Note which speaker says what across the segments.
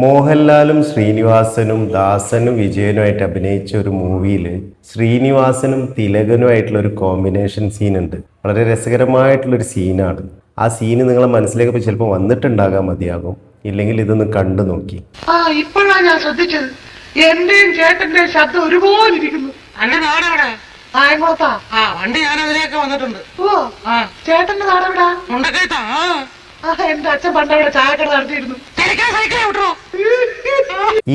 Speaker 1: മോഹൻലാലും ശ്രീനിവാസനും ദാസനും വിജയനുമായിട്ട് അഭിനയിച്ച ഒരു മൂവിയിൽ ശ്രീനിവാസനും തിലകനുമായിട്ടുള്ള ഒരു കോമ്പിനേഷൻ സീൻ ഉണ്ട്. വളരെ രസകരമായിട്ടുള്ളൊരു സീനാണ്. ആ സീന് നിങ്ങളെ മനസ്സിലേക്ക് ചിലപ്പോൾ വന്നിട്ടുണ്ടാകാൻ മതിയാകും. ഇല്ലെങ്കിൽ ഇതൊന്ന് കണ്ടു നോക്കി.
Speaker 2: ഇപ്പോഴാണ് ഞാൻ ശ്രദ്ധിച്ചത്, എന്റെയും ചേട്ടന്റെയും ശബ്ദം ഒരുപോലെ ഇരിക്കുന്നു.
Speaker 3: എന്റെ നാടെവിടെ?
Speaker 2: എങ്ങോട്ടാ?
Speaker 3: വണ്ടി ഞാൻ അതിലേക്ക് വന്നിട്ടുണ്ട്.
Speaker 2: ചേട്ടന്റെ നാടെവിടാ?
Speaker 3: മുണ്ടക്കയത്താ.
Speaker 2: എന്റെ അച്ഛൻ പണ്ടവിടെ ചായക്കട നടത്തിയിരുന്നു.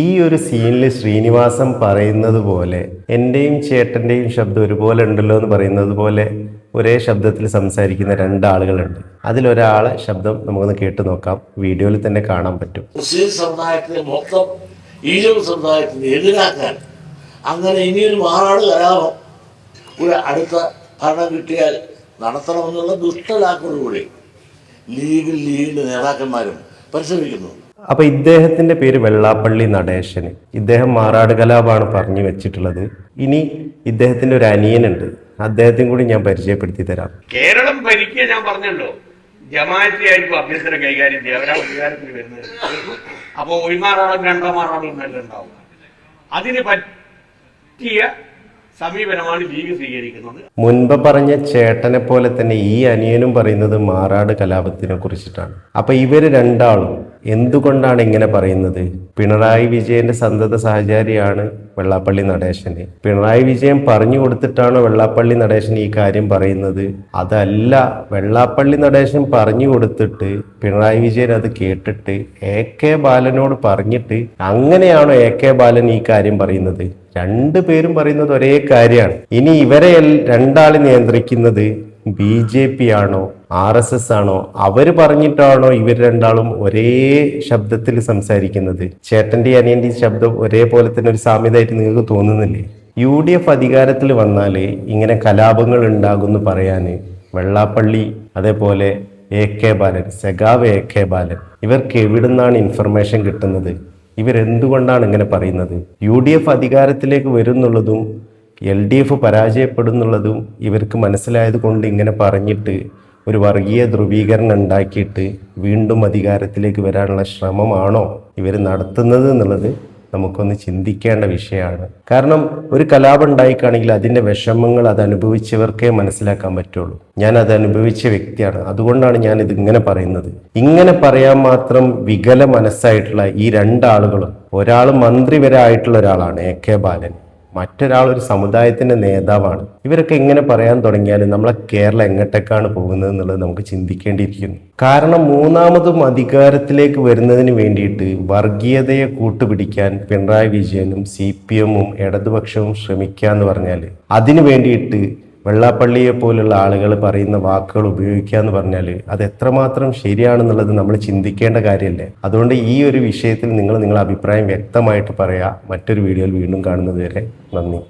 Speaker 1: ഈ ഒരു സീനിൽ ശ്രീനിവാസൻ പറയുന്നത് പോലെ എന്റെയും ചേട്ടന്റെയും ശബ്ദം ഒരുപോലെ ഉണ്ടല്ലോ എന്ന് പറയുന്നത് പോലെ ഒരേ ശബ്ദത്തിൽ സംസാരിക്കുന്ന രണ്ടാളുകളുണ്ട്. അതിലൊരാളെ ശബ്ദം നമുക്കൊന്ന് കേട്ടു നോക്കാം. വീഡിയോയിൽ തന്നെ കാണാൻ പറ്റും.
Speaker 4: മുസ്ലിം സമുദായത്തിനെ മൊത്തം ഈഴവ് സമുദായത്തിന് എതിരാക്കാൻ അങ്ങനെ ഇനിയൊരു മാറാട് കലാപം ഒരു അടുത്ത ഭരണം കിട്ടിയാൽ നടത്തണമെന്നുള്ള ദുഷ്ടലാക്കോടുകൂടി ലീഗിന്റെ നേതാക്കന്മാരും പരിശ്രമിക്കുന്നു.
Speaker 1: അപ്പൊ ഇദ്ദേഹത്തിന്റെ പേര് വെള്ളാപ്പള്ളി നടേശന്. ഇദ്ദേഹം മാറാട് കലാപമാണ് പറഞ്ഞു വെച്ചിട്ടുള്ളത്. ഇനി ഇദ്ദേഹത്തിന്റെ ഒരു അനിയനുണ്ട്, അദ്ദേഹത്തെയും കൂടി ഞാൻ പരിചയപ്പെടുത്തി തരാം.
Speaker 5: കേരളം ഭരിക്കുക ഞാൻ പറഞ്ഞല്ലോ, ജമാഅത്തായിരിക്കും അഭ്യന്തര കൈകാര്യം ചെയ്യുക, അവരാ അധികാരത്തിൽ വരുന്നത്. അപ്പോൾ ഒഴിമാറാളും രണ്ടാമാറാളും നല്ല ഉണ്ടാവും. അതിന് പറ്റിയ സമീപനമാണ് ലീഗ് സ്വീകരിക്കുന്നത്.
Speaker 1: മുൻപ് പറഞ്ഞ ചേട്ടനെ പോലെ തന്നെ ഈ അനിയനും പറയുന്നത് മാറാട് കലാപത്തിനെ കുറിച്ചിട്ടാണ്. അപ്പൊ ഇവര് രണ്ടാളും എന്തുകൊണ്ടാണ് ഇങ്ങനെ പറയുന്നത്? പിണറായി വിജയന്റെ സന്തത സഹചാരിയാണ് വെള്ളാപ്പള്ളി നടേശന്. പിണറായി വിജയൻ പറഞ്ഞു കൊടുത്തിട്ടാണോ വെള്ളാപ്പള്ളി നടേശൻ ഈ കാര്യം പറയുന്നത്? അതല്ല, വെള്ളാപ്പള്ളി നടേശൻ പറഞ്ഞു കൊടുത്തിട്ട് പിണറായി വിജയൻ അത് കേട്ടിട്ട് AK ബാലനോട് പറഞ്ഞിട്ട് അങ്ങനെയാണോ AK ബാലൻ ഈ കാര്യം പറയുന്നത്? രണ്ടുപേരും പറയുന്നത് ഒരേ കാര്യമാണ്. ഇനി ഇവരെ രണ്ടാളെ നിയന്ത്രിക്കുന്നത് BJP ആണോ RSS ആണോ? അവര് പറഞ്ഞിട്ടാണോ ഇവർ രണ്ടാളും ഒരേ ശബ്ദത്തിൽ സംസാരിക്കുന്നത്? ചേട്ടന്റെ അനിയന്റെ ശബ്ദം ഒരേപോലെ തന്നെ ഒരു സാമ്യതയായിട്ട് നിങ്ങൾക്ക് തോന്നുന്നില്ലേ? UDF അധികാരത്തിൽ വന്നാല് ഇങ്ങനെ കലാപങ്ങൾ ഉണ്ടാകുമെന്ന് പറയാന് വെള്ളാപ്പള്ളി അതേപോലെ AK ബാലൻ, സെഗാവ് AK ബാലൻ, ഇവർക്ക് എവിടുന്നാണ് ഇൻഫർമേഷൻ കിട്ടുന്നത്? ഇവരെന്തുകൊണ്ടാണ് ഇങ്ങനെ പറയുന്നത്? UDF അധികാരത്തിലേക്ക് വരുന്നുള്ളതും LDF പരാജയപ്പെടുന്നുള്ളതും ഇവർക്ക് മനസ്സിലായത് കൊണ്ട് ഇങ്ങനെ പറഞ്ഞിട്ട് ഒരു വർഗീയ ധ്രുവീകരണം ഉണ്ടാക്കിയിട്ട് വീണ്ടും അധികാരത്തിലേക്ക് വരാനുള്ള ശ്രമമാണോ ഇവർ നടത്തുന്നത് എന്നുള്ളത് നമുക്കൊന്ന് ചിന്തിക്കേണ്ട വിഷയമാണ്. കാരണം ഒരു കലാപം ഉണ്ടായിക്കാണെങ്കിൽ അതിൻ്റെ വിഷമങ്ങൾ അത് അനുഭവിച്ചവർക്കേ മനസ്സിലാക്കാൻ പറ്റുള്ളൂ. ഞാൻ അത് അനുഭവിച്ച വ്യക്തിയാണ്, അതുകൊണ്ടാണ് ഞാൻ ഇത് ഇങ്ങനെ പറയുന്നത്. ഇങ്ങനെ പറയാൻ മാത്രം വികല മനസ്സായിട്ടുള്ള ഈ രണ്ടാളുകളും, ഒരാൾ മന്ത്രി വരെ ആയിട്ടുള്ള ഒരാളാണ് AK ബാലൻ, മറ്റൊരാൾ ഒരു സമുദായത്തിന്റെ നേതാവാണ്. ഇവരൊക്കെ ഇങ്ങനെ പറയാൻ തുടങ്ങിയാൽ നമ്മളെ കേരളം എങ്ങോട്ടേക്കാണ് പോകുന്നത് എന്നുള്ളത് നമുക്ക് ചിന്തിക്കേണ്ടിയിരിക്കുന്നു. കാരണം മൂന്നാമതും അധികാരത്തിലേക്ക് വരുന്നതിന് വേണ്ടിയിട്ട് വർഗീയതയെ കൂട്ടുപിടിക്കാൻ പിണറായി വിജയനും CPM-ഉം ഇടതുപക്ഷവും ശ്രമിക്കുക എന്ന് പറഞ്ഞാൽ, അതിനു വേണ്ടിയിട്ട് വെള്ളാപ്പള്ളിയെ പോലുള്ള ആളുകൾ പറയുന്ന വാക്കുകൾ ഉപയോഗിക്കുക എന്ന് പറഞ്ഞാൽ അത് എത്രമാത്രം ശരിയാണെന്നുള്ളത് നമ്മൾ ചിന്തിക്കേണ്ട കാര്യമല്ലേ? അതുകൊണ്ട് ഈ ഒരു വിഷയത്തിൽ നിങ്ങളുടെ അഭിപ്രായം വ്യക്തമായിട്ട് പറയാം. മറ്റൊരു വീഡിയോയിൽ വീണ്ടും കാണുന്നത് വരെ നന്ദി.